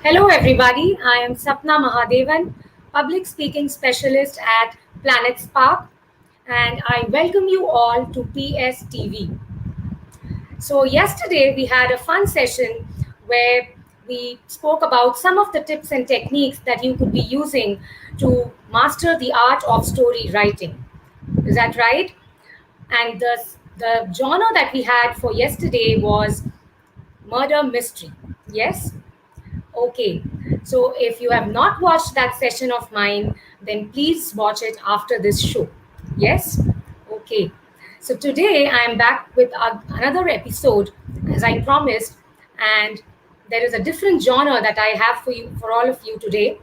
Hello, everybody. I am Sapna Mahadevan, public speaking specialist at PlanetSpark, and I welcome you all to PSTV. So, yesterday we had a fun session where we spoke about some of the tips and techniques that you could be using to master the art of story writing. Is that right? And the genre that we had for yesterday was murder mystery. Yes? Okay, so if you have not watched that session of mine, then please watch it after this show. Yes? Okay. So today I am back with another episode, as I promised, and there is a different genre that I have for you, for all of you today.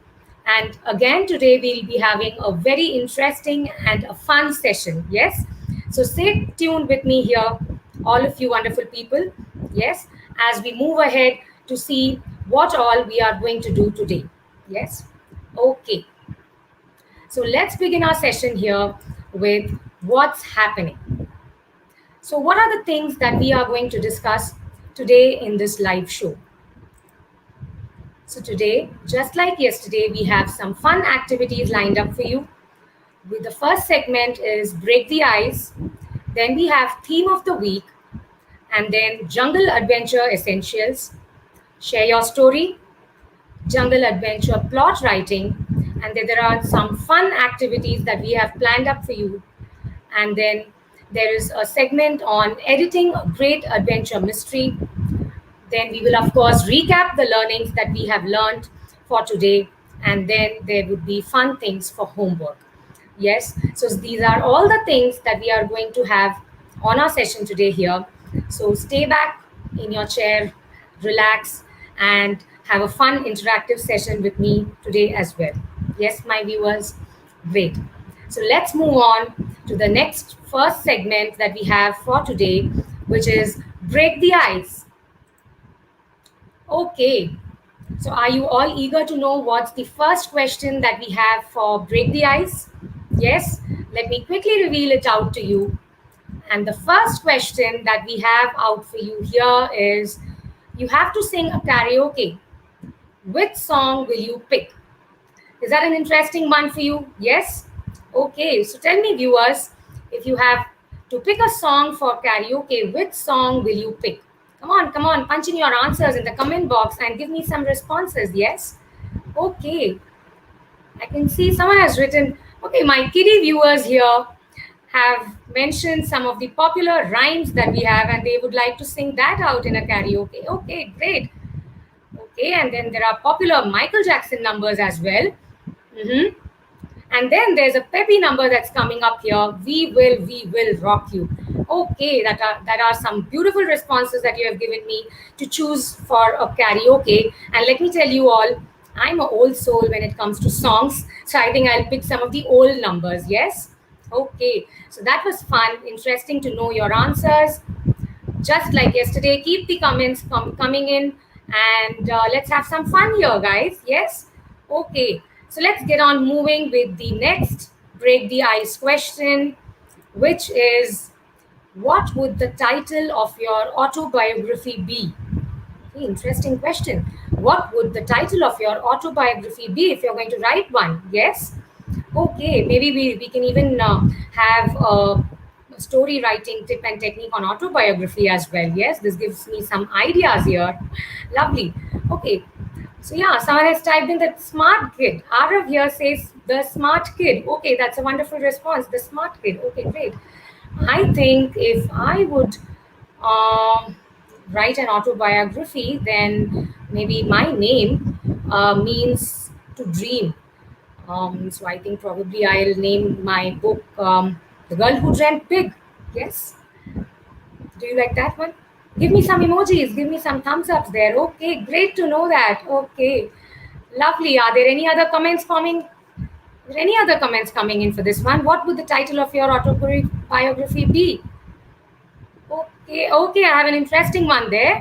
And again, today we'll be having a very interesting and a fun session. Yes? So stay tuned with me here, all of you wonderful people. Yes? As we move ahead to see what all we are going to do today. Yes? Okay. So let's begin our session here with what's happening. So, what are the things that we are going to discuss today in this live show? So, today, just like yesterday, we have some fun activities lined up for you. With the first segment is Break the Ice, then we have Theme of the Week, and then Jungle Adventure Essentials, Share Your Story, Jungle Adventure Plot Writing, and then there are some fun activities that we have planned up for you. And then there is a segment on editing a great adventure mystery. Then we will, of course, recap the learnings that we have learned for today. And then there would be fun things for homework. Yes, so these are all the things that we are going to have on our session today here. So stay back in your chair, relax, and have a fun interactive session with me today as well. Yes, my viewers, great. So let's move on to the next first segment that we have for today, which is Break the Ice. Okay, so are you all eager to know what's the first question that we have for Break the Ice? Yes, let me quickly reveal it out to you. And the first question that we have out for you here is, you have to sing a karaoke. Which song will you pick? Is that an interesting one for you? Yes? Okay, so tell me, viewers, if you have to pick a song for karaoke, which song will you pick? Come on, punch in your answers in the comment box and give me some responses. Yes? Okay. I can see someone has written, okay, my kiddie viewers here have mentioned some of the popular rhymes that we have and they would like to sing that out in a karaoke. Okay, great. Okay, and then there are popular Michael Jackson numbers as well. And then there's a peppy number that's coming up here. We will rock you. Okay, that are some beautiful responses that you have given me to choose for a karaoke. And let me tell you all, I'm an old soul when it comes to songs. So I think I'll pick some of the old numbers. Yes? Okay. So that was fun. Interesting to know your answers. Just like yesterday, keep the comments coming in. And let's have some fun here, guys. Yes? Okay. So let's get on moving with the next Break the Ice question, which is, what would the title of your autobiography be? Okay, interesting question. What would the title of your autobiography be if you're going to write one? Yes? Okay, maybe we can even have a story writing tip and technique on autobiography as well. Yes, this gives me some ideas here. Lovely. Okay. So yeah, someone has typed in that smart kid. Arav here says the smart kid. Okay, that's a wonderful response. The smart kid. Okay, great. I think if I would write an autobiography, then maybe my name means to dream. So I think probably I'll name my book The Girl Who Dreamt Big. Yes? Do you like that one? Give me some emojis. Give me some thumbs ups there. Okay, great to know that. Okay, lovely. Are there any other comments coming? Are there any other comments coming in for this one? What would the title of your autobiography be? Okay, I have an interesting one there.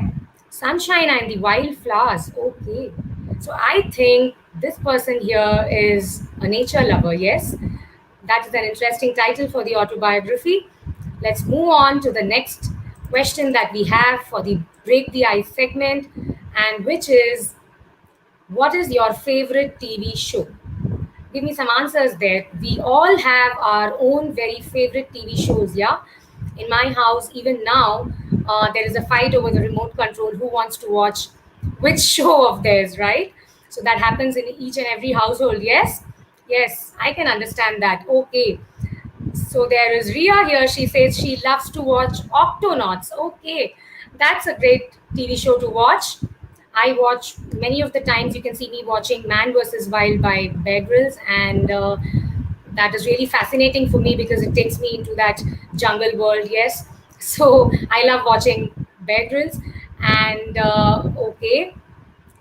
Sunshine and the Wildflowers. Okay. So I think this person here is a nature lover. Yes, that is an interesting title for the autobiography. Let's move on to the next question that we have for the Break the Ice segment, and which is, what is your favorite TV show? Give me some answers there. We all have our own very favorite TV shows, yeah? In my house, even now, there is a fight over the remote control who wants to watch which show of theirs, right? So that happens in each and every household, yes? Yes, I can understand that. Okay. So there is Ria here. She says she loves to watch Octonauts. Okay, that's a great TV show to watch. I watch many of the times. You can see me watching Man vs. Wild by Bear Grylls, and that is really fascinating for me because it takes me into that jungle world. Yes, so I love watching Bear Grylls. And okay,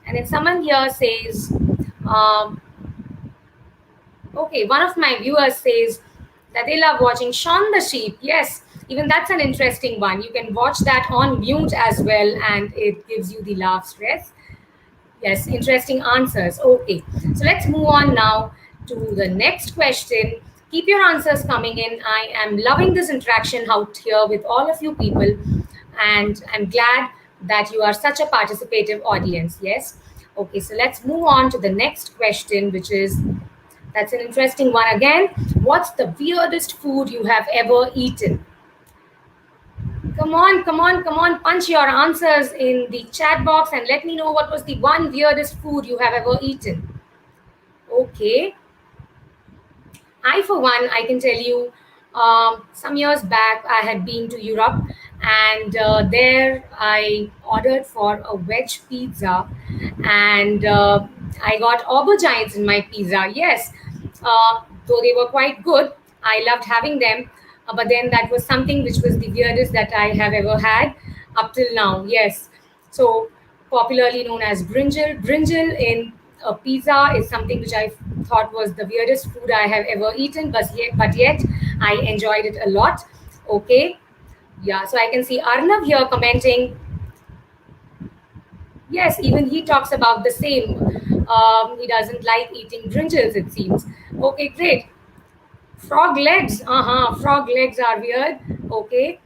and then someone here says, um, okay, one of my viewers says that they love watching Shaun the Sheep. Yes, even that's an interesting one. You can watch that on mute as well, and it gives you the laughs. Yes, interesting answers. Okay, so let's move on now to the next question. Keep your answers coming in. I am loving this interaction out here with all of you people, and I'm glad that you are such a participative audience. Yes. Okay, so let's move on to the next question, which is, that's an interesting one again. What's the weirdest food you have ever eaten? Come on, come on, come on. Punch your answers in the chat box and let me know what was the one weirdest food you have ever eaten. Okay. I, for one, I can tell you, some years back, I had been to Europe, and there I ordered for a veg pizza, and I got aubergines in my pizza. Yes, though they were quite good, I loved having them. But then that was something which was the weirdest that I have ever had up till now. Yes, so popularly known as brinjal. Brinjal in a pizza is something which I thought was the weirdest food I have ever eaten, but yet I enjoyed it a lot. Okay, yeah. So I can see Arnav here commenting. Yes, even he talks about the same. He doesn't like eating brinjals, it seems. Okay, great. Frog legs. Frog legs are weird. Okay.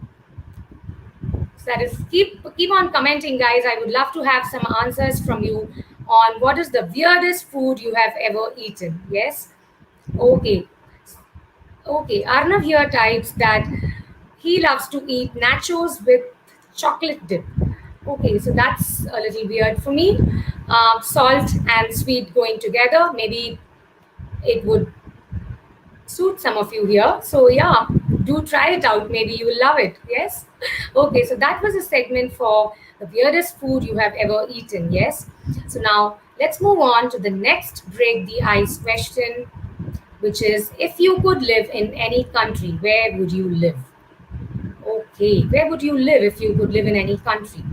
So that is, keep on commenting, guys. I would love to have some answers from you on what is the weirdest food you have ever eaten. Yes. Okay. Okay. Arnav here types that he loves to eat nachos with chocolate dip. Okay, so that's a little weird for me. Salt and sweet going together. Maybe it would suit some of you here. So yeah, do try it out. Maybe you will love it. Yes. Okay, so that was a segment for the weirdest food you have ever eaten. Yes. So now let's move on to the next break the ice question, which is, if you could live in any country, where would you live? Okay, where would you live if you could live in any country?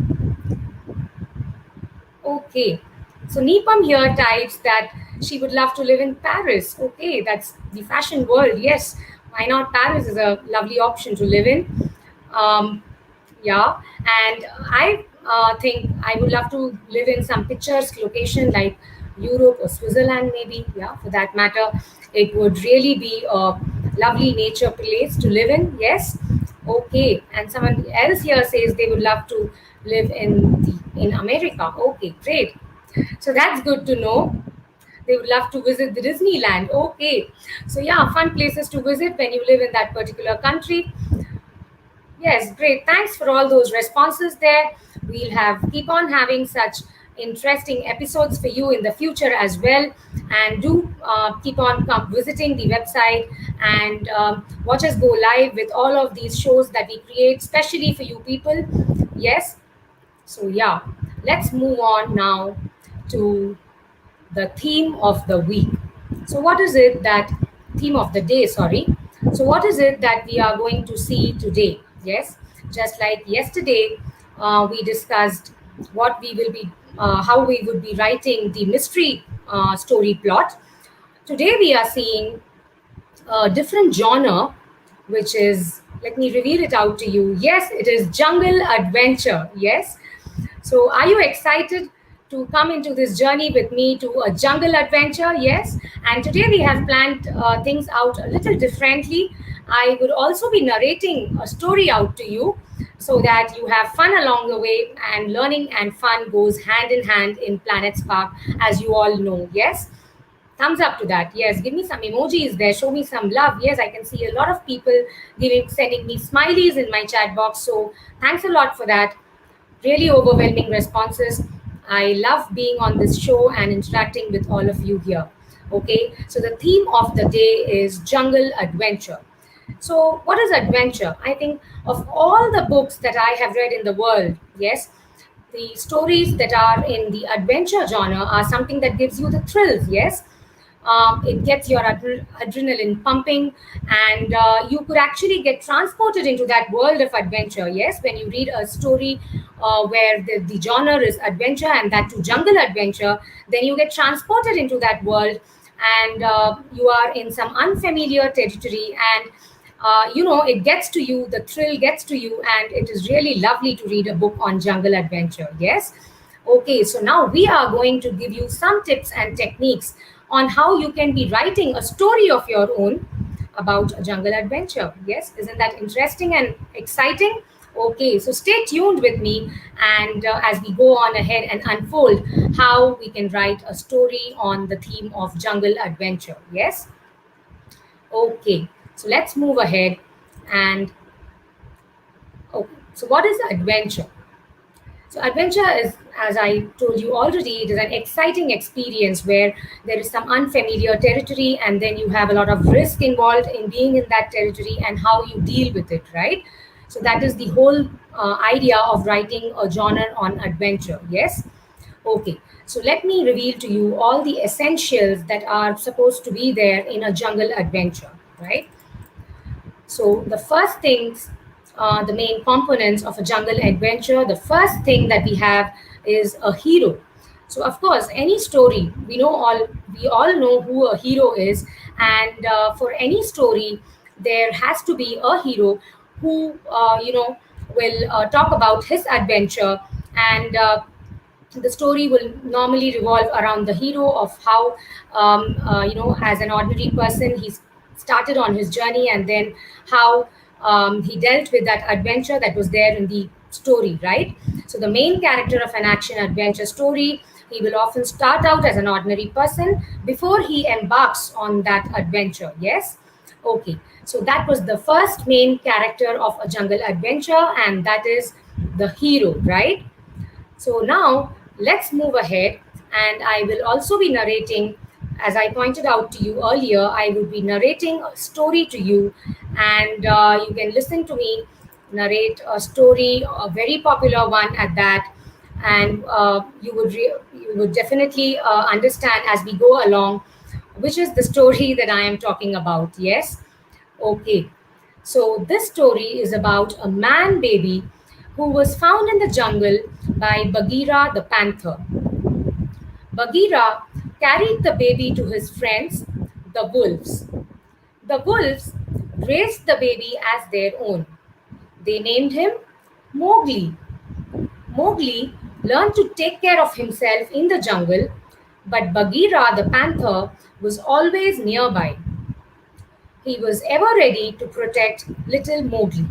Okay, so Neepam here types that she would love to live in Paris. Okay, that's the fashion world. Yes, why not? Paris is a lovely option to live in. Um, yeah, and I think I would love to live in some picturesque location like Europe or Switzerland, maybe. Yeah, for that matter, it would really be a lovely nature place to live in. Yes. Okay, and someone else here says they would love to live in America. Okay, great. So that's good to know. They would love to visit the Disneyland. Okay, so yeah, fun places to visit when you live in that particular country. Yes, great. Thanks for all those responses there. We'll keep on having such interesting episodes for you in the future as well. And do keep on visiting the website and watch us go live with all of these shows that we create, especially for you people. Yes. So yeah, let's move on now to the theme of the week. So what is it that theme of the day, sorry. So what is it that we are going to see today? Yes, just like yesterday, we discussed what we will be, how we would be writing the mystery story plot. Today we are seeing a different genre, which is, let me reveal it out to you. Yes, it is jungle adventure. Yes. So are you excited to come into this journey with me to a jungle adventure? Yes. And today we have planned things out a little differently. I would also be narrating a story out to you. so that you have fun along the way, and learning and fun goes hand in hand in PlanetSpark, as you all know. Yes, thumbs up to that. Yes, give me some emojis there, show me some love. Yes, I can see a lot of people sending me smileys in my chat box, so thanks a lot for that. Really overwhelming responses. I love being on this show and interacting with all of you here. Okay, so the theme of the day is jungle adventure. So, what is adventure? I think of all the books that I have read in the world, yes, the stories that are in the adventure genre are something that gives you the thrills, yes. It gets your adrenaline pumping, and you could actually get transported into that world of adventure, yes, when you read a story where the genre is adventure, and that to jungle adventure, then you get transported into that world, and you are in some unfamiliar territory, and it gets to you, the thrill gets to you, and it is really lovely to read a book on jungle adventure. Yes. Okay, so now we are going to give you some tips and techniques on how you can be writing a story of your own about a jungle adventure. Yes, isn't that interesting and exciting? Okay, so stay tuned with me, and as we go on ahead and unfold how we can write a story on the theme of jungle adventure. Yes. Okay, so let's move ahead. And okay, so what is adventure? So adventure is, as I told you already, it is an exciting experience where there is some unfamiliar territory, and then you have a lot of risk involved in being in that territory and how you deal with it, right? So that is the whole idea of writing a genre on adventure. Yes. Okay. So let me reveal to you all the essentials that are supposed to be there in a jungle adventure, right? So the first things, the main components of a jungle adventure, the first thing that we have is a hero. So of course, any story, we all know who a hero is, and for any story, there has to be a hero who will talk about his adventure, and the story will normally revolve around the hero of how as an ordinary person he started on his journey, and then how he dealt with that adventure that was there in the story, right? So the main character of an action adventure story, he will often start out as an ordinary person before he embarks on that adventure. Yes. Okay, so that was the first main character of a jungle adventure, and that is the hero, right? So now let's move ahead, and I will also be narrating, as I pointed out to you earlier, I will be narrating a story to you, and you can listen to me narrate a story, a very popular one at that, and you would definitely understand as we go along which is the story that I am talking about. Yes. Okay. So this story is about a man baby who was found in the jungle by Bagheera the panther. Bagheera carried the baby to his friends, the wolves. The wolves raised the baby as their own. They named him Mowgli. Mowgli learned to take care of himself in the jungle, but Bagheera the panther was always nearby. He was ever ready to protect little Mowgli.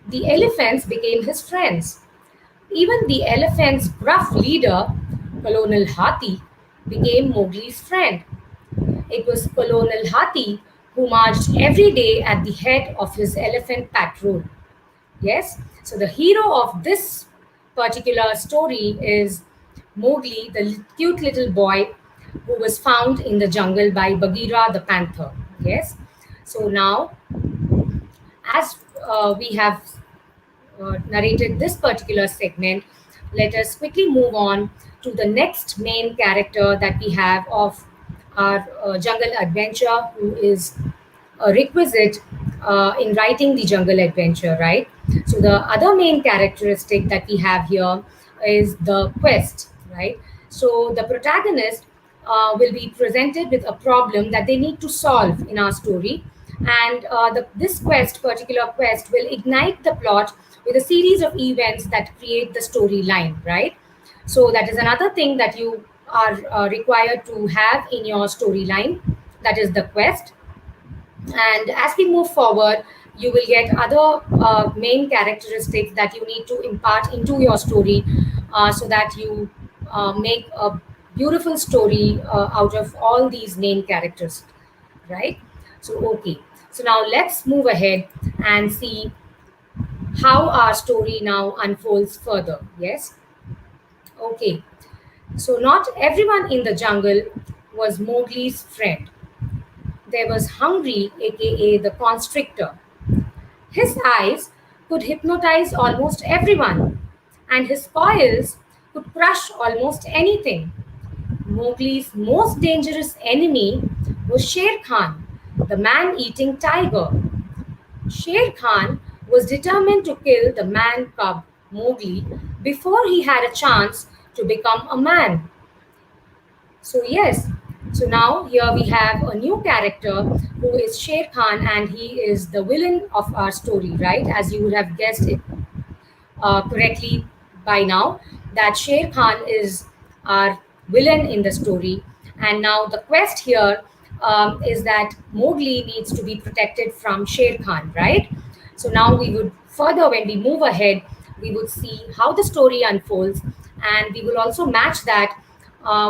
The elephants became his friends. Even the elephant's gruff leader, Colonel Hathi, became Mowgli's friend. It was Colonel Hathi who marched every day at the head of his elephant patrol. Yes, so the hero of this particular story is Mowgli, the cute little boy who was found in the jungle by Bagheera the panther. Yes, so now as we have narrated this particular segment, let us quickly move on to the next main character that we have of our jungle adventure, who is a requisite in writing the jungle adventure, right? So the other main characteristic that we have here is the quest, right? So the protagonist will be presented with a problem that they need to solve in our story, and this particular quest, will ignite the plot with a series of events that create the storyline, right? So that is another thing that you are required to have in your storyline. That is the quest. And as we move forward, you will get other main characteristics that you need to impart into your story, so that you make a beautiful story out of all these main characters, right? So, okay. So now let's move ahead and see how our story now unfolds further. Yes? Okay. So, not everyone in the jungle was Mowgli's friend. There was Hungry, aka the constrictor. His eyes could hypnotize almost everyone, and his spoils could crush almost anything. Mowgli's most dangerous enemy was Sher Khan, the man eating tiger. Sher Khan was determined to kill the man cub Mowgli before he had a chance to become a man. So, yes, so now here we have a new character who is Sher Khan, and he is the villain of our story, right? As you would have guessed it correctly by now, that Sher Khan is our villain in the story. And now the quest here is that Mowgli needs to be protected from Sher Khan, right? So now we would further, when we move ahead, we would see how the story unfolds, and we will also match that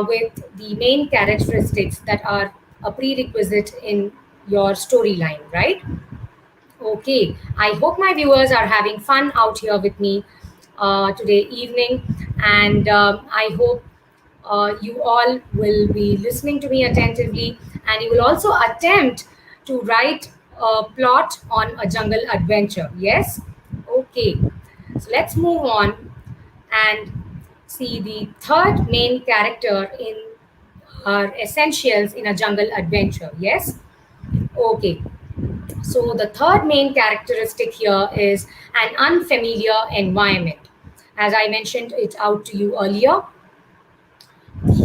with the main characteristics that are a prerequisite in your storyline, right? Okay, I hope my viewers are having fun out here with me today evening, and I hope you all will be listening to me attentively, and you will also attempt to write a plot on a jungle adventure. Yes? Okay, so let's move on and see the third main character in our essentials in a jungle adventure. Yes? Okay. So the third main characteristic here is an unfamiliar environment. As I mentioned it out to you earlier,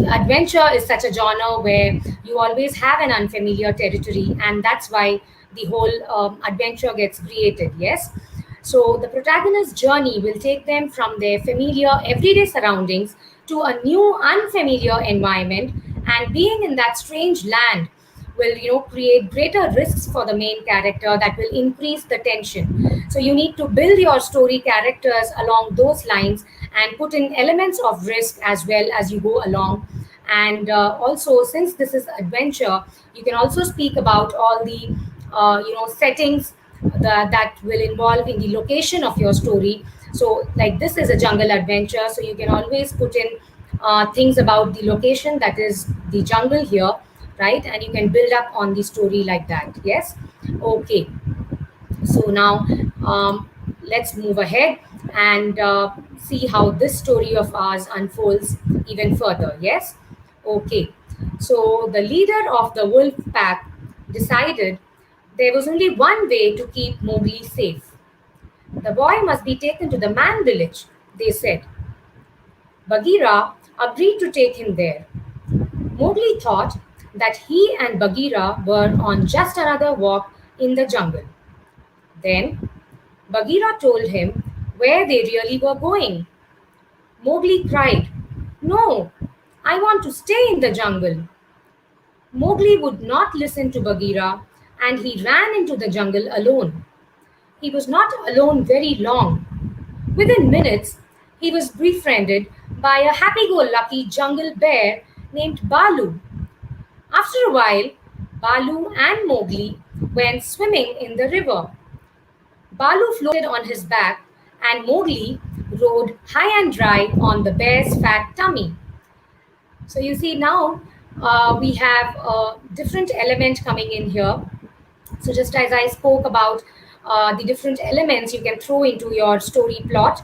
adventure is such a genre where you always have an unfamiliar territory, and that's why the whole adventure gets created. Yes. So the protagonist's journey will take them from their familiar everyday surroundings to a new unfamiliar environment, and being in that strange land will create greater risks for the main character that will increase the tension. So you need to build your story characters along those lines and put in elements of risk as well as you go along. And also, since this is adventure, you can also speak about all the settings that will involve in the location of your story. So like this is a jungle adventure, so you can always put in things about the location, that is the jungle here, right? And you can build up on the story like that. Yes? Okay. So now let's move ahead and see how this story of ours unfolds even further. Yes? Okay. So the leader of the wolf pack decided there was only one way to keep Mowgli safe. The boy must be taken to the man village, they said. Bagheera agreed to take him there. Mowgli thought that he and Bagheera were on just another walk in the jungle. Then Bagheera told him where they really were going. Mowgli cried, "No, I want to stay in the jungle." Mowgli would not listen to Bagheera, and he ran into the jungle alone. He was not alone very long. Within minutes, he was befriended by a happy go lucky jungle bear named Balu. After a while, Balu and Mowgli went swimming in the river. Balu floated on his back, and Mowgli rode high and dry on the bear's fat tummy. So you see now we have a different element coming in here. So just as I spoke about the different elements you can throw into your story plot,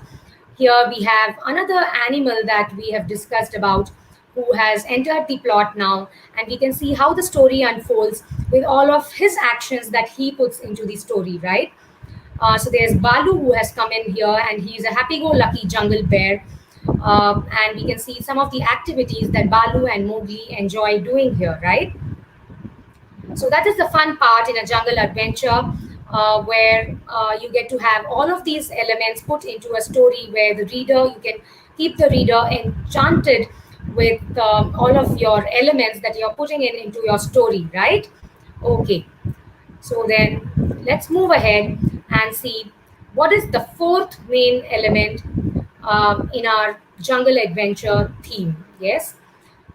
here we have another animal that we have discussed about who has entered the plot now, and we can see how the story unfolds with all of his actions that he puts into the story, right? So there's Balu who has come in here, and he's a happy-go-lucky jungle bear. And we can see some of the activities that Balu and Mowgli enjoy doing here, right? So that is the fun part in a jungle adventure, where you get to have all of these elements put into a story where the reader, you can keep the reader enchanted with all of your elements that you're putting into your story, right? Okay. So then let's move ahead and see what is the fourth main element in our jungle adventure theme. Yes.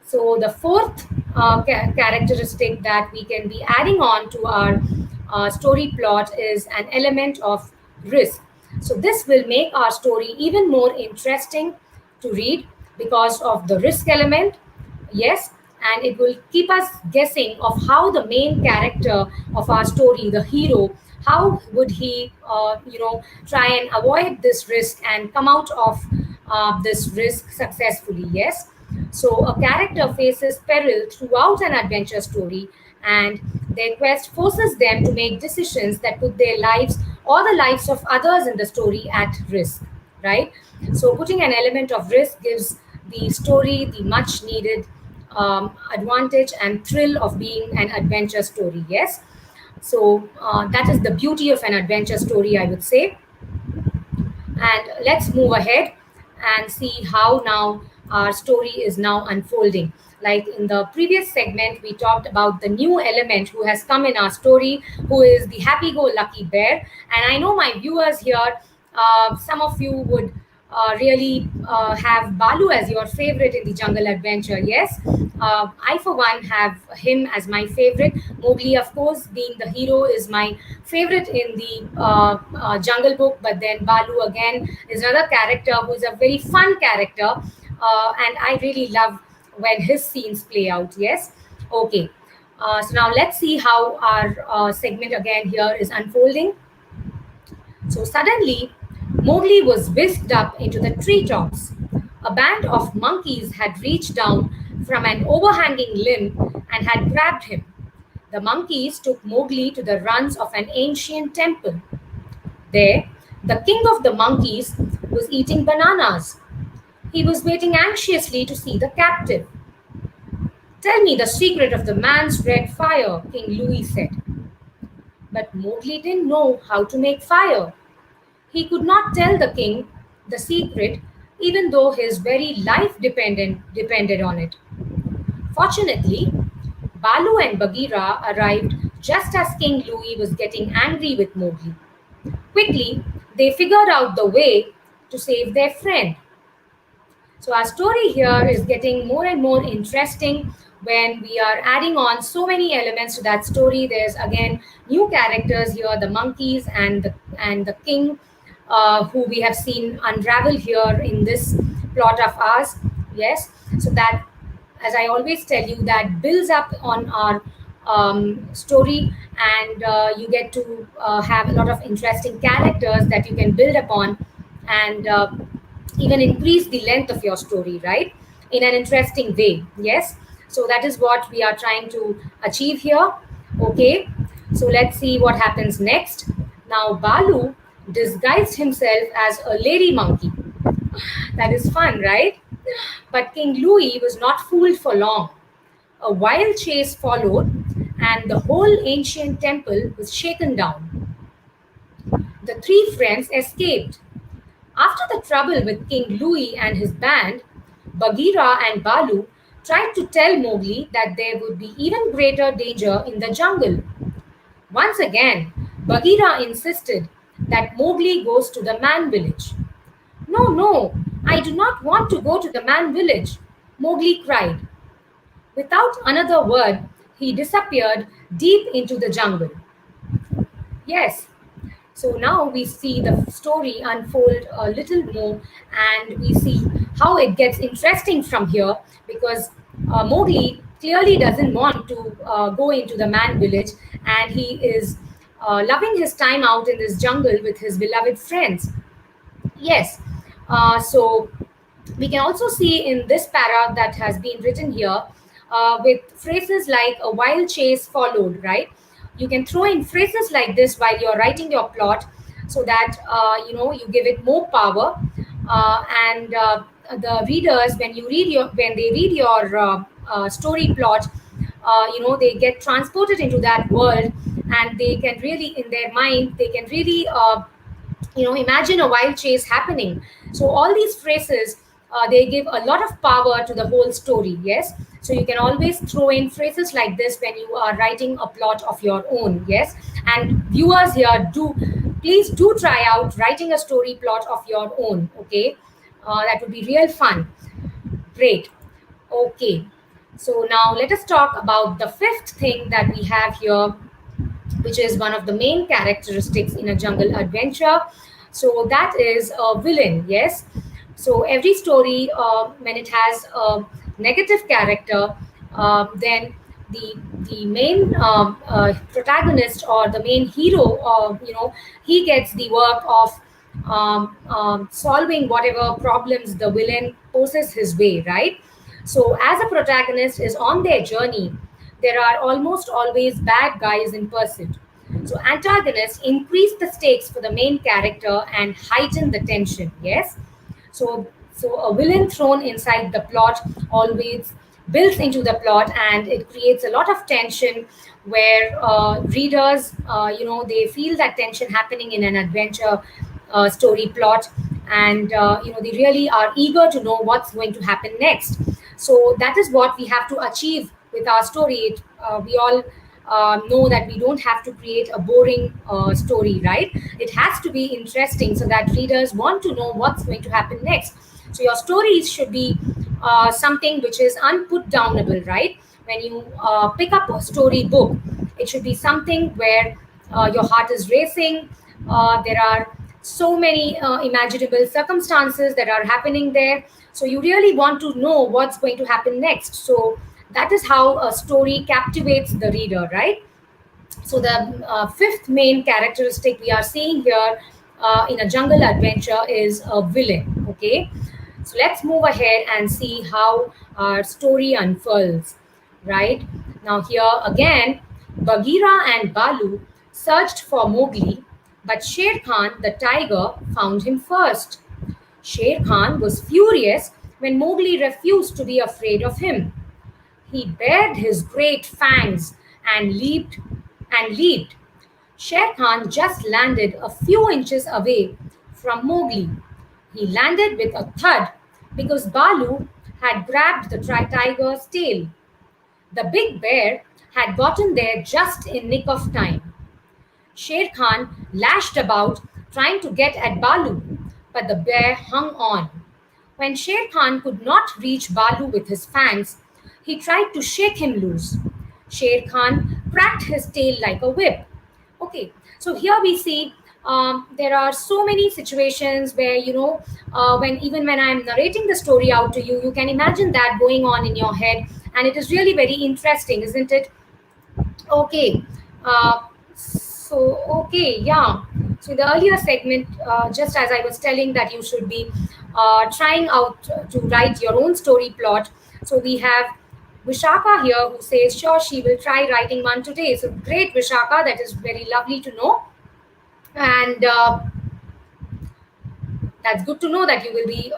So the fourth characteristic that we can be adding on to our story plot is an element of risk. So this will make our story even more interesting to read because of the risk element. Yes, and it will keep us guessing of how the main character of our story, the hero, how would he, try and avoid this risk and come out of this risk successfully. Yes, so a character faces peril throughout an adventure story, and their quest forces them to make decisions that put their lives or the lives of others in the story at risk, right? So, putting an element of risk gives the story the much needed advantage and thrill of being an adventure story. Yes. So, that is the beauty of an adventure story, I would say. And let's move ahead and see how now our story is now unfolding. Like in the previous segment, we talked about the new element who has come in our story, who is the happy go lucky bear. And I know my viewers here, some of you would really have Balu as your favorite in the jungle adventure. Yes, I for one have him as my favorite. Mowgli, of course, being the hero, is my favorite in the Jungle Book. But then Balu again is another character who is a very fun character, and I really love when his scenes play out. Yes, okay. So now let's see how our segment again here is unfolding. So suddenly, Mowgli was whisked up into the treetops. A band of monkeys had reached down from an overhanging limb and had grabbed him. The monkeys took Mowgli to the ruins of an ancient temple. There, the king of the monkeys was eating bananas. He was waiting anxiously to see the captive. Tell me the secret of the man's red fire, King Louis said. But Mowgli didn't know how to make fire. He could not tell the king the secret, even though his very life depended on it. Fortunately, Balu and Bagheera arrived just as King Louis was getting angry with Mowgli. Quickly, they figured out the way to save their friend. So our story here is getting more and more interesting when we are adding on so many elements to that story. There's again new characters here, the monkeys and the king, who we have seen unravel here in this plot of ours. Yes, so that, as I always tell you, that builds up on our story, and you get to have a lot of interesting characters that you can build upon, and even increase the length of your story, right? In an interesting way. Yes. So that is what we are trying to achieve here. Okay. So let's see what happens next. Now, Balu disguised himself as a lady monkey. That is fun, right? But King Louis was not fooled for long. A wild chase followed, and the whole ancient temple was shaken down. The three friends escaped. After the trouble with King Louis and his band, Bagheera and Balu tried to tell Mowgli that there would be even greater danger in the jungle. Once again, Bagheera insisted that Mowgli goes to the man village. No, no, I do not want to go to the man village, Mowgli cried. Without another word, he disappeared deep into the jungle. Yes, so now we see the story unfold a little more, and we see how it gets interesting from here, because Mowgli clearly doesn't want to go into the man village, and he is loving his time out in this jungle with his beloved friends. Yes, so we can also see in this para that has been written here with phrases like a wild chase followed, right? You can throw in phrases like this while you're writing your plot, so that you give it more power, and the readers, when they read your story plot, they get transported into that world, and they can really, in their mind, they can really imagine a wild chase happening. So all these phrases, they give a lot of power to the whole story. Yes, so you can always throw in phrases like this when you are writing a plot of your own. Yes, and viewers here, do please do try out writing a story plot of your own. Okay, that would be real fun. Great. Okay, so now let us talk about the fifth thing that we have here, which is one of the main characteristics in a jungle adventure. So that is a villain, yes. So every story, when it has a negative character, then the main protagonist or the main hero, he gets the work of solving whatever problems the villain poses his way, right? So as a protagonist is on their journey, there are almost always bad guys in pursuit. So antagonists increase the stakes for the main character and heighten the tension. Yes. So a villain thrown inside the plot always builds into the plot, and it creates a lot of tension where readers, they feel that tension happening in an adventure story plot, and they really are eager to know what's going to happen next. So that is what we have to achieve with our story. We all know that we don't have to create a boring story, right? It has to be interesting so that readers want to know what's going to happen next. So your stories should be something which is unput downable, right? When you pick up a story book, it should be something where your heart is racing. There are so many imaginable circumstances that are happening there. So you really want to know what's going to happen next. So that is how a story captivates the reader, right? So the fifth main characteristic we are seeing here in a jungle adventure is a villain. Okay, so let's move ahead and see how our story unfolds. Right now, here again, Bagheera and Balu searched for Mowgli, but Sher Khan, the tiger, found him first. Sher Khan was furious when Mowgli refused to be afraid of him. He bared his great fangs and leaped and leaped. Sher Khan just landed a few inches away from Mowgli. He landed with a thud because Balu had grabbed the tiger's tail. The big bear had gotten there just in nick of time. Sher Khan lashed about, trying to get at Balu, but the bear hung on. When Sher Khan could not reach Balu with his fangs, he tried to shake him loose. Sher Khan cracked his tail like a whip. Okay, so here we see there are so many situations where, when even when I'm narrating the story out to you, you can imagine that going on in your head, and it is really very interesting, isn't it? Okay. Okay, yeah. So in the earlier segment, just as I was telling that you should be trying out to write your own story plot. So we have Vishaka here who says, sure, she will try writing one today. So great, Vishaka. That is very lovely to know. And that's good to know that you will be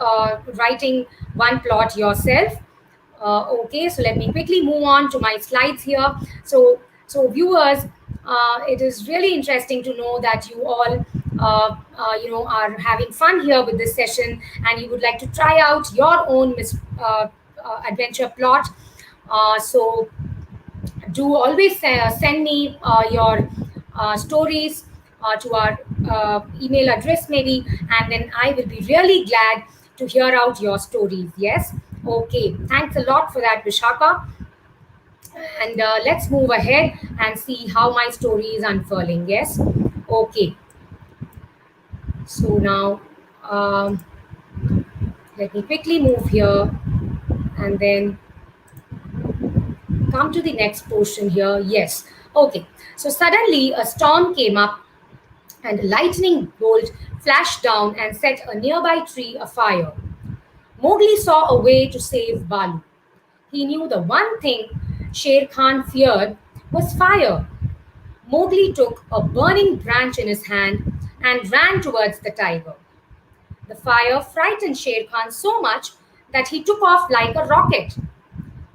writing one plot yourself. Okay, so let me quickly move on to my slides here. So viewers, it is really interesting to know that you all, are having fun here with this session, and you would like to try out your own adventure plot. So do always send me your stories to our email address maybe, and then I will be really glad to hear out your stories. Yes. Okay. Thanks a lot for that, Vishaka. And let's move ahead and see how my story is unfurling. Yes. Okay. So now let me quickly move here and then come to the next portion here. Yes. Okay. So suddenly a storm came up and a lightning bolt flashed down and set a nearby tree afire. Mowgli saw a way to save Balu. He knew the one thing Sher Khan feared was fire. Mowgli took a burning branch in his hand and ran towards the tiger. The fire frightened Sher Khan so much that he took off like a rocket.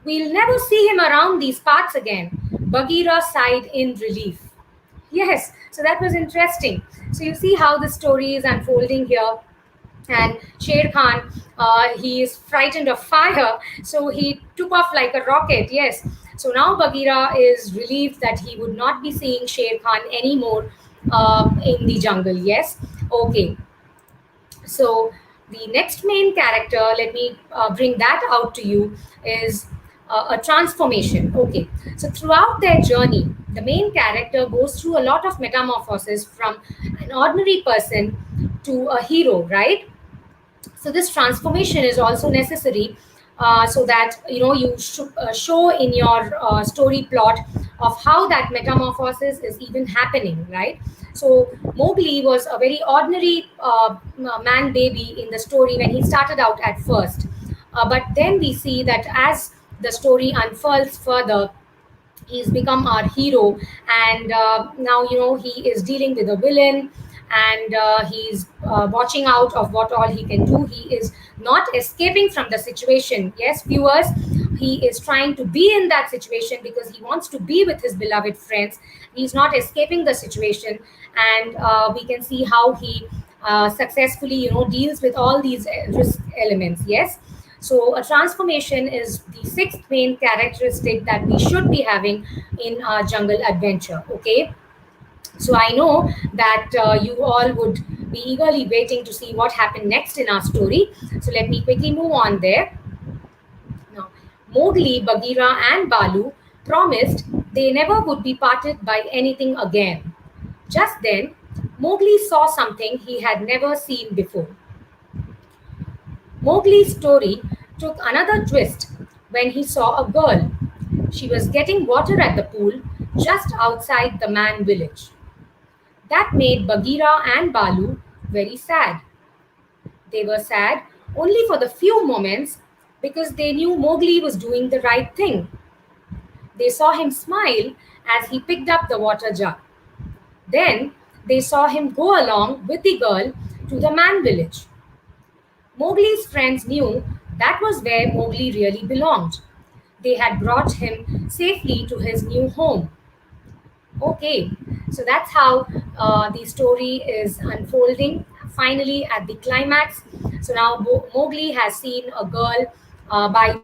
We'll never see him around these parts again, Bagheera sighed in relief. Yes, so that was interesting. So you see how the story is unfolding here. And Sher Khan, he is frightened of fire, so he took off like a rocket. Yes. So now Bagheera is relieved that he would not be seeing Sher Khan anymore in the jungle. Yes. Okay. So the next main character, let me bring that out to you, is a transformation. Okay, so throughout their journey, the main character goes through a lot of metamorphosis from an ordinary person to a hero, right? So this transformation is also necessary, so that you show in your story plot of how that metamorphosis is even happening, right? So Mowgli was a very ordinary man baby in the story when he started out at first, but then we see that as the story unfolds further, he's become our hero, and now he is dealing with a villain, and he's watching out of what all he can do. He is not escaping from the situation. Yes, viewers, he is trying to be in that situation because he wants to be with his beloved friends. He's not escaping the situation, and we can see how he successfully deals with all these risk elements. Yes. So, a transformation is the sixth main characteristic that we should be having in our jungle adventure. Okay. So, I know that you all would be eagerly waiting to see what happened next in our story. So, let me quickly move on there. Now, Mowgli, Bagheera, and Balu promised they never would be parted by anything again. Just then, Mowgli saw something he had never seen before. Mowgli's story took another twist when he saw a girl. She was getting water at the pool just outside the man village. That made Bagheera and Balu very sad. They were sad only for the few moments because they knew Mowgli was doing the right thing. They saw him smile as he picked up the water jug. Then they saw him go along with the girl to the man village. Mowgli's friends knew that was where Mowgli really belonged. They had brought him safely to his new home. Okay, so that's how the story is unfolding. Finally, at the climax, so now Mowgli has seen a girl by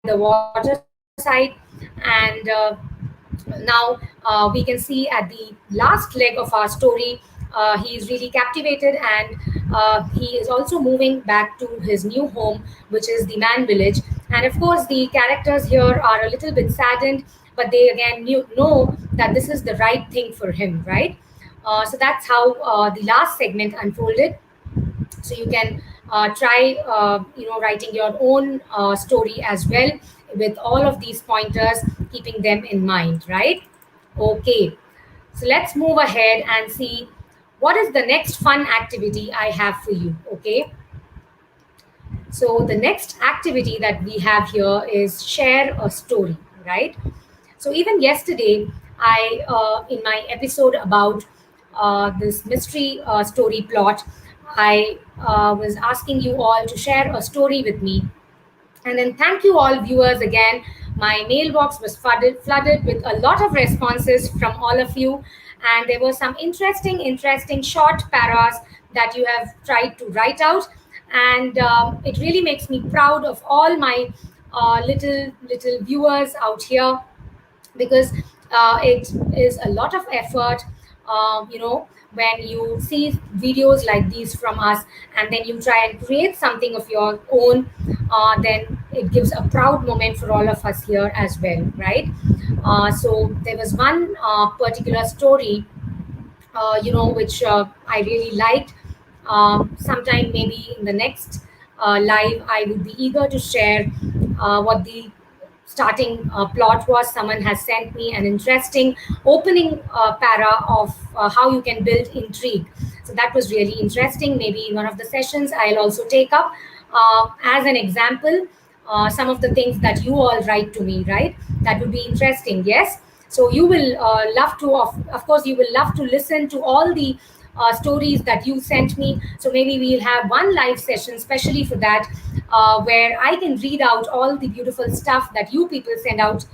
the waterside, and now we can see at the last leg of our story, he is really captivated, and he is also moving back to his new home, which is the man village. And of course, the characters here are a little bit saddened, but they again know that this is the right thing for him, right? So that's how the last segment unfolded. So you can try writing your own story as well, with all of these pointers, keeping them in mind, right? Okay, so let's move ahead and see what is the next fun activity I have for you. Okay, so the next activity that we have here is share a story, right? So even yesterday, in my episode about this mystery story plot, I was asking you all to share a story with me. And then thank you all viewers again. My mailbox was flooded with a lot of responses from all of you. And there were some interesting short paras that you have tried to write out. And it really makes me proud of all my little viewers out here, because it is a lot of effort, when you see videos like these from us, and then you try and create something of your own, then it gives a proud moment for all of us here as well, right? So there was one particular story, which I really liked. Sometime maybe in the next live, I would be eager to share what the starting plot was. Someone has sent me an interesting opening para of how you can build intrigue. So that was really interesting. Maybe in one of the sessions, I'll also take up as an example some of the things that you all write to me, right? That would be interesting. Yes. So you will love to, of course, you will love to listen to all the stories that you sent me. So maybe we'll have one live session especially for that, where I can read out all the beautiful stuff that you people send out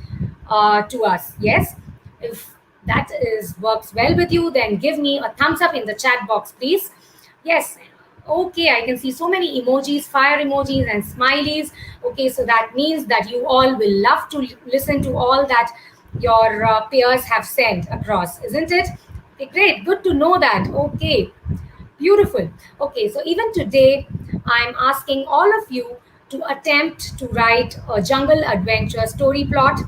to us. Yes, if that is works well with you, then give me a thumbs up in the chat box, please. Yes. Okay, I can see so many emojis, fire emojis, and smileys. Okay, so that means that you all will love to listen to all that your peers have sent across, isn't it? Great, good to know that. Okay, beautiful. Okay, so even today, I'm asking all of you to attempt to write a jungle adventure story plot.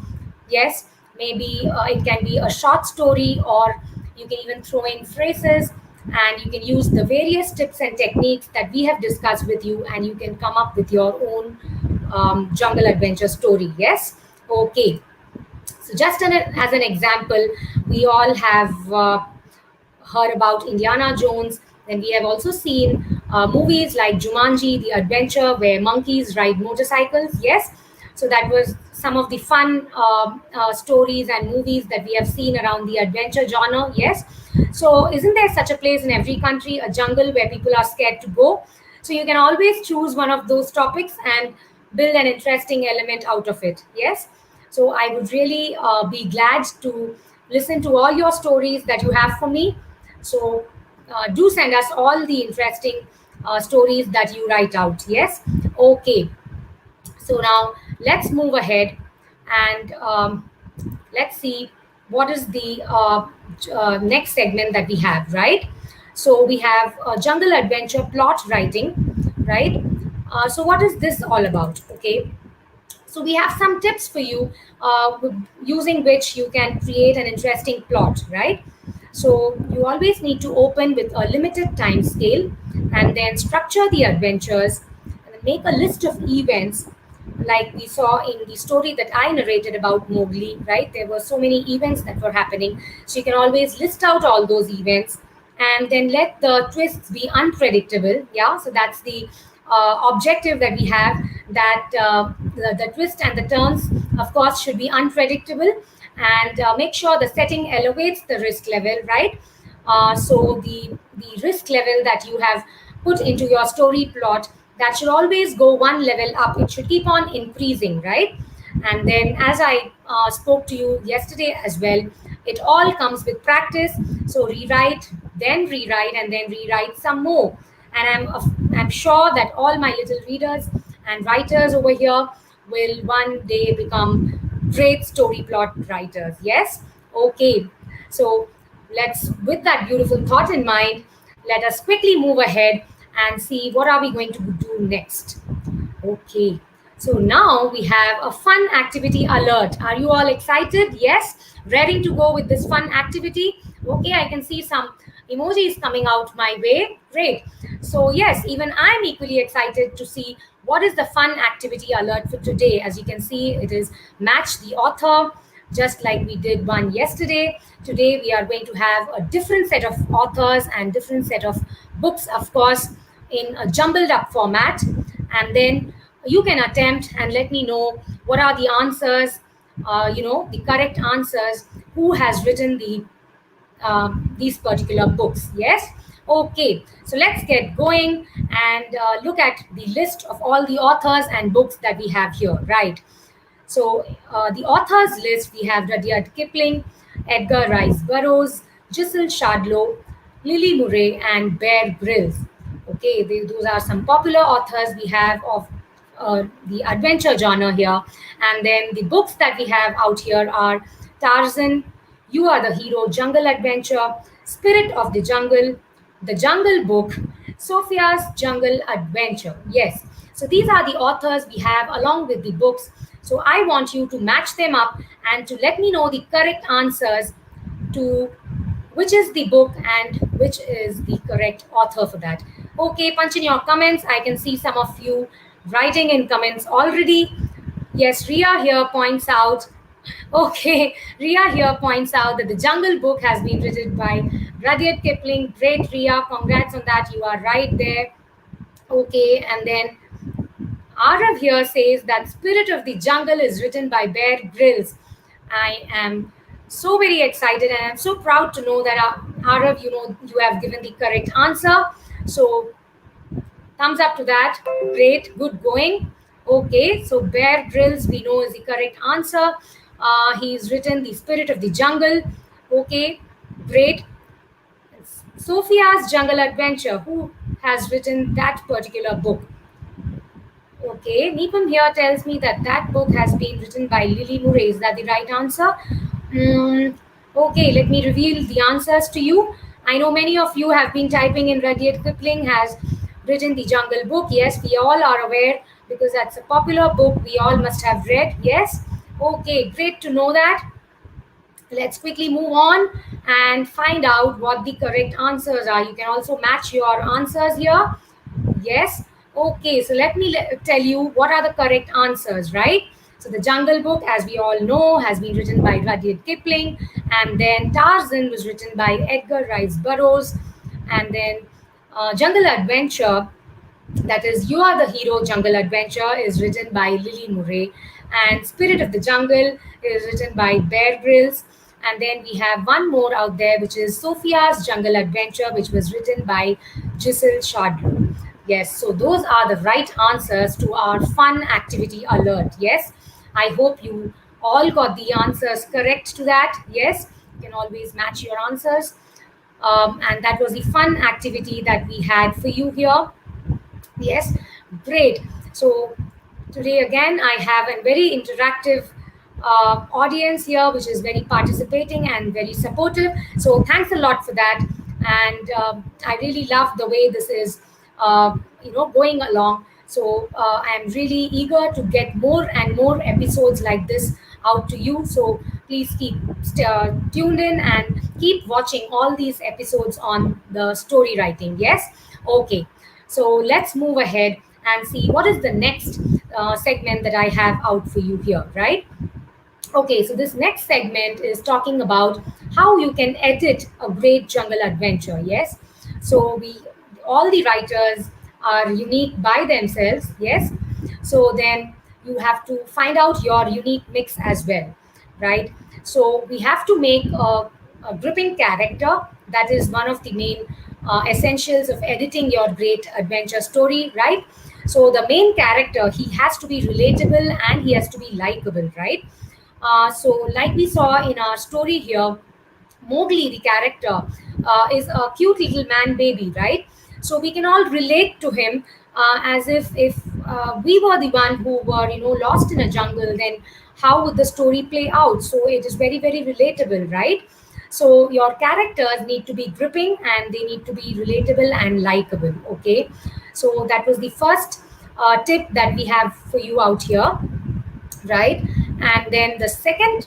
Yes, maybe it can be a short story, or you can even throw in phrases, and you can use the various tips and techniques that we have discussed with you, and you can come up with your own jungle adventure story. Yes, okay. So, just as an example, we all have heard about Indiana Jones. Then we have also seen movies like Jumanji, The Adventure, where monkeys ride motorcycles. Yes, so that was some of the fun stories and movies that we have seen around the adventure genre. Yes, so isn't there such a place in every country, a jungle where people are scared to go? So you can always choose one of those topics and build an interesting element out of it. Yes, so I would really be glad to listen to all your stories that you have for me. So do send us all the interesting stories that you write out. Yes. Okay. So now let's move ahead and let's see what is the next segment that we have. Right. So we have jungle adventure plot writing. Right. So what is this all about? Okay, so we have some tips for you using which you can create an interesting plot, right? So you always need to open with a limited time scale and then structure the adventures and then make a list of events like we saw in the story that I narrated about Mowgli, right? There were so many events that were happening. So you can always list out all those events and then let the twists be unpredictable. Yeah, so that's the objective that we have, that the twist and the turns, of course, should be unpredictable, and make sure the setting elevates the risk level, right? So the risk level that you have put into your story plot, that should always go one level up. It should keep on increasing, right? And then, as I spoke to you yesterday as well, it all comes with practice. So rewrite, and then rewrite some more. And I'm sure that all my little readers and writers over here will one day become great story plot writers. Yes. Okay. So with that beautiful thought in mind, let us quickly move ahead and see what are we going to do next. Okay. So now we have a fun activity alert. Are you all excited? Yes? Ready to go with this fun activity? Okay, I can see some emojis coming out my way. Great. So, yes, even I'm equally excited to see what is the fun activity alert for today. As you can see, it is match the author, just like we did one yesterday. Today, we are going to have a different set of authors and different set of books, of course, in a jumbled up format. And then you can attempt and let me know what are the answers, the correct answers, who has written these particular books. Yes. Okay, so let's get going and look at the list of all the authors and books that we have here, right? So the authors list, we have Rudyard Kipling, Edgar Rice Burroughs, Giselle Chardlow, Lily Murray, and Bear Grylls. Okay, those are some popular authors we have of the adventure genre here. And then the books that we have out here are Tarzan, You Are the Hero, Jungle Adventure, Spirit of the Jungle Book, Sophia's Jungle Adventure. Yes. So these are the authors we have along with the books. So I want you to match them up and to let me know the correct answers to which is the book and which is the correct author for that. Okay, punch in your comments. I can see some of you writing in comments already. Yes, Ria here points out. Okay, Ria here points out that the Jungle Book has been written by Rudyard Kipling. Great, Ria. Congrats on that. You are right there. Okay, and then Arav here says that Spirit of the Jungle is written by Bear Grylls. I am so very excited and I'm so proud to know that Arav, you have given the correct answer. So thumbs up to that. Great, good going. Okay, so Bear Grylls we know is the correct answer. He's written The Spirit of the Jungle. Okay, great. Sophia's Jungle Adventure. Who has written that particular book? Okay, Neepam here tells me that book has been written by Lily Murray. Is that the right answer? Okay, let me reveal the answers to you. I know many of you have been typing in. Rudyard Kipling has written the Jungle Book. Yes, we all are aware because that's a popular book we all must have read. Yes. Okay, great to know that. Let's quickly move on and find out what the correct answers are. You can also match your answers here. Yes. Okay, so let me tell you what are the correct answers, right? So the Jungle Book, as we all know, has been written by Rudyard Kipling, and then Tarzan was written by Edgar Rice Burroughs, and then Jungle Adventure, that is You Are the Hero Jungle Adventure, is written by Lily Murray, and Spirit of the Jungle is written by Bear Grylls. And then we have one more out there, which is Sophia's Jungle Adventure, which was written by Giselle Chardon. Yes, so those are the right answers to our fun activity alert. Yes, I hope you all got the answers correct to that. Yes, you can always match your answers. And that was the fun activity that we had for you here. Yes, great. So today again, I have a very interactive audience here, which is very participating and very supportive. So thanks a lot for that. And I really love the way this is, going along. So I am really eager to get more and more episodes like this out to you. So please keep tuned in and keep watching all these episodes on the story writing. Yes. Okay. So let's move ahead and see what is the next segment that I have out for you here, right? Okay, so this next segment is talking about how you can edit a great jungle adventure. Yes, so we all the writers are unique by themselves. Yes, so then you have to find out your unique mix as well, right? So we have to make a gripping character. That is one of the main essentials of editing your great adventure story, right? So the main character, he has to be relatable and he has to be likable, right? So, like we saw in our story here, Mowgli, the character, is a cute little man baby, right? So we can all relate to him as if we were the one who were, lost in a jungle. Then how would the story play out? So it is very, very relatable, right? So your characters need to be gripping and they need to be relatable and likable. Okay, so that was the first tip that we have for you out here, right? And then the second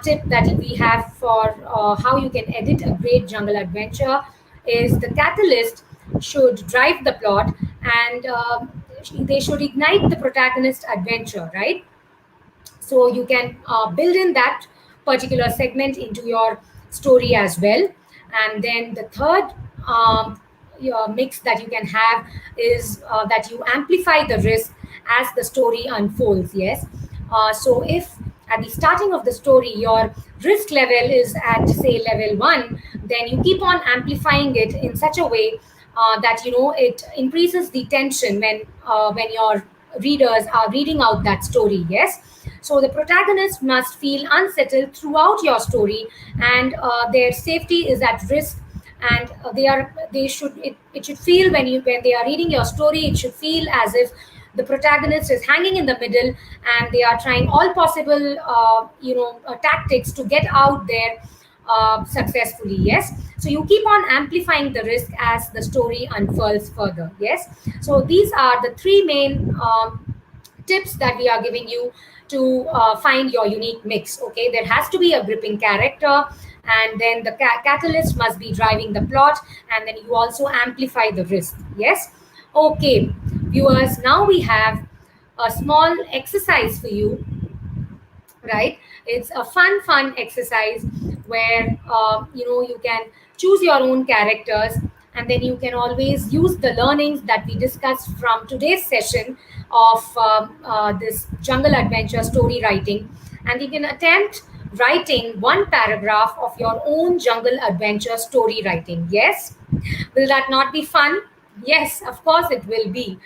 tip that we have for how you can edit a great jungle adventure is the catalyst should drive the plot, and they should ignite the protagonist adventure, right? So you can build in that particular segment into your story as well. And then the third your mix that you can have is that you amplify the risk as the story unfolds. Yes, so if at the starting of the story your risk level is at say level 1, then you keep on amplifying it in such a way that it increases the tension when your readers are reading out that story. Yes, so the protagonist must feel unsettled throughout your story, and their safety is at risk. And it should feel when they are reading your story, it should feel as if the protagonist is hanging in the middle and they are trying all possible tactics to get out there successfully. Yes, so you keep on amplifying the risk as the story unfolds further. Yes, so these are the three main tips that we are giving you to find your unique mix. Okay, there has to be a gripping character, and then the catalyst must be driving the plot, and then you also amplify the risk. Yes, okay, viewers, now we have a small exercise for you, right? It's a fun exercise where you can choose your own characters, and then you can always use the learnings that we discussed from today's session of this jungle adventure story writing, and you can attempt writing one paragraph of your own jungle adventure story writing. Yes, will that not be fun? Yes, of course it will be.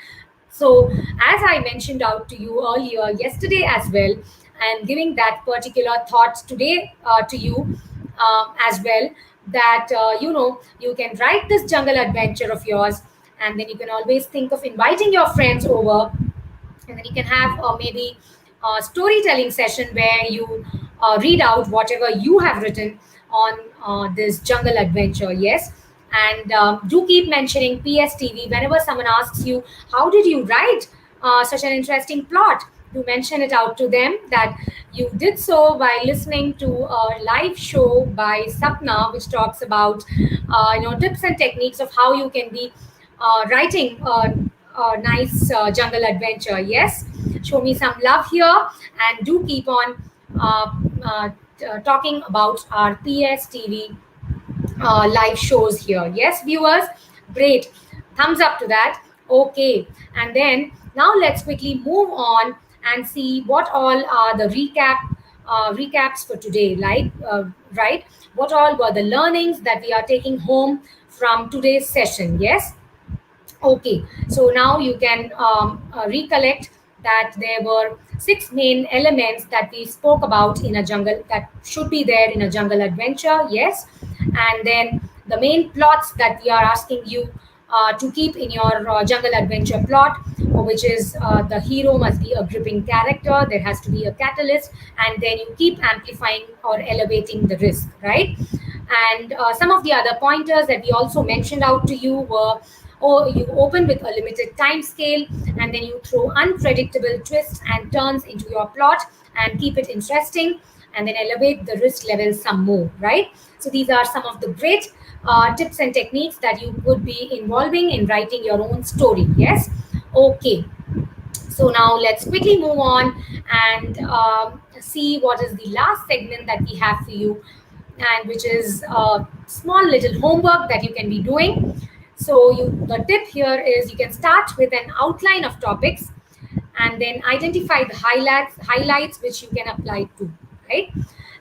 So, as I mentioned out to you earlier, yesterday as well, I'm giving that particular thought today to you as well. That you can write this jungle adventure of yours, and then you can always think of inviting your friends over, and then you can have maybe a storytelling session where you read out whatever you have written on this jungle adventure. Yes. And do keep mentioning PSTV whenever someone asks you, how did you write such an interesting plot? You mention it out to them that you did so by listening to a live show by Sapna, which talks about tips and techniques of how you can be writing a nice jungle adventure. Yes, show me some love here, and do keep on uh, uh, talking about our PSTV live shows here. Yes, viewers, great. Thumbs up to that. Okay, and then now let's quickly move on and see what all are the recaps for today. Like, right, what all were the learnings that we are taking home from today's session? Yes. Okay, so now you can recollect that there were six main elements that we spoke about in a jungle that should be there in a jungle adventure. Yes, and then the main plots that we are asking you to keep in your jungle adventure plot, which is the hero must be a gripping character, there has to be a catalyst, and then you keep amplifying or elevating the risk, right? And some of the other pointers that we also mentioned out to you were, or you open with a limited time scale, and then you throw unpredictable twists and turns into your plot and keep it interesting, and then elevate the risk level some more, right? So these are some of the great tips and techniques that you would be involving in writing your own story. Yes. Okay, so now let's quickly move on and see what is the last segment that we have for you, and which is a small little homework that you can be doing. So the tip here is you can start with an outline of topics and then identify the highlights which you can apply to, right?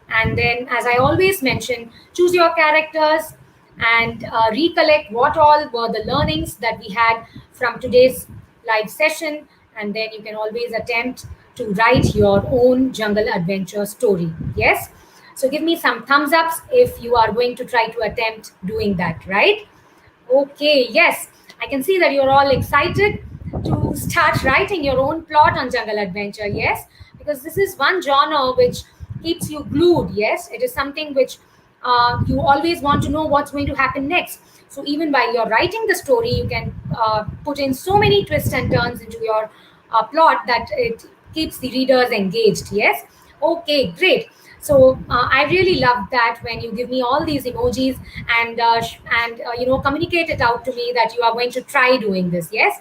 And then, as I always mention, choose your characters and recollect what all were the learnings that we had from today's live session, and then you can always attempt to write your own jungle adventure story. Yes, so give me some thumbs ups if you are going to try to attempt doing that, right? Okay, yes, I can see that you're all excited to start writing your own plot on jungle adventure. Yes, because this is one genre which keeps you glued. Yes, it is something which you always want to know what's going to happen next. So even while you're writing the story, you can put in so many twists and turns into your plot that it keeps the readers engaged. Yes. Okay, great. So I really love that when you give me all these emojis and communicate it out to me that you are going to try doing this. Yes,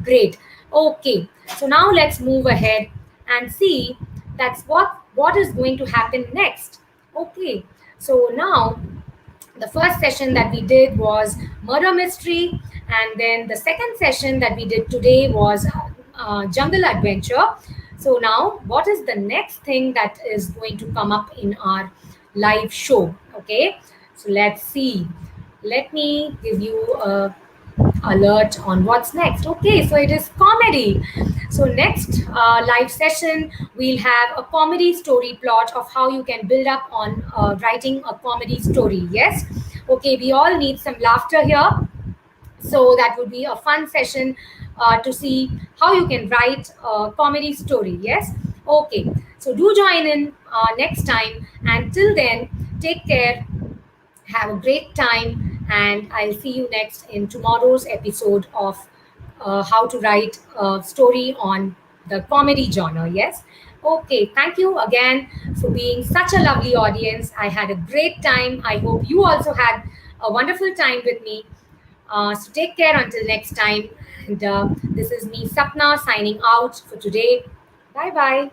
great. Okay, so now let's move ahead and see that's what is going to happen next. Okay, so now the first session that we did was murder mystery, and then the second session that we did today was jungle adventure. So now what is the next thing that is going to come up in our live show? Okay, so let's see. Let me give you a alert on what's next. Okay, so it is comedy. So next live session, we'll have a comedy story plot of how you can build up on writing a comedy story. Yes. Okay, we all need some laughter here. So that would be a fun session to see how you can write a comedy story. Yes. Okay, so do join in next time. And till then, take care, have a great time, and I'll see you next in tomorrow's episode of how to write a story on the comedy genre. Yes. Okay, thank you again for being such a lovely audience. I had a great time. I hope you also had a wonderful time with me. So take care until next time. And this is me, Sapna, signing out for today. Bye bye.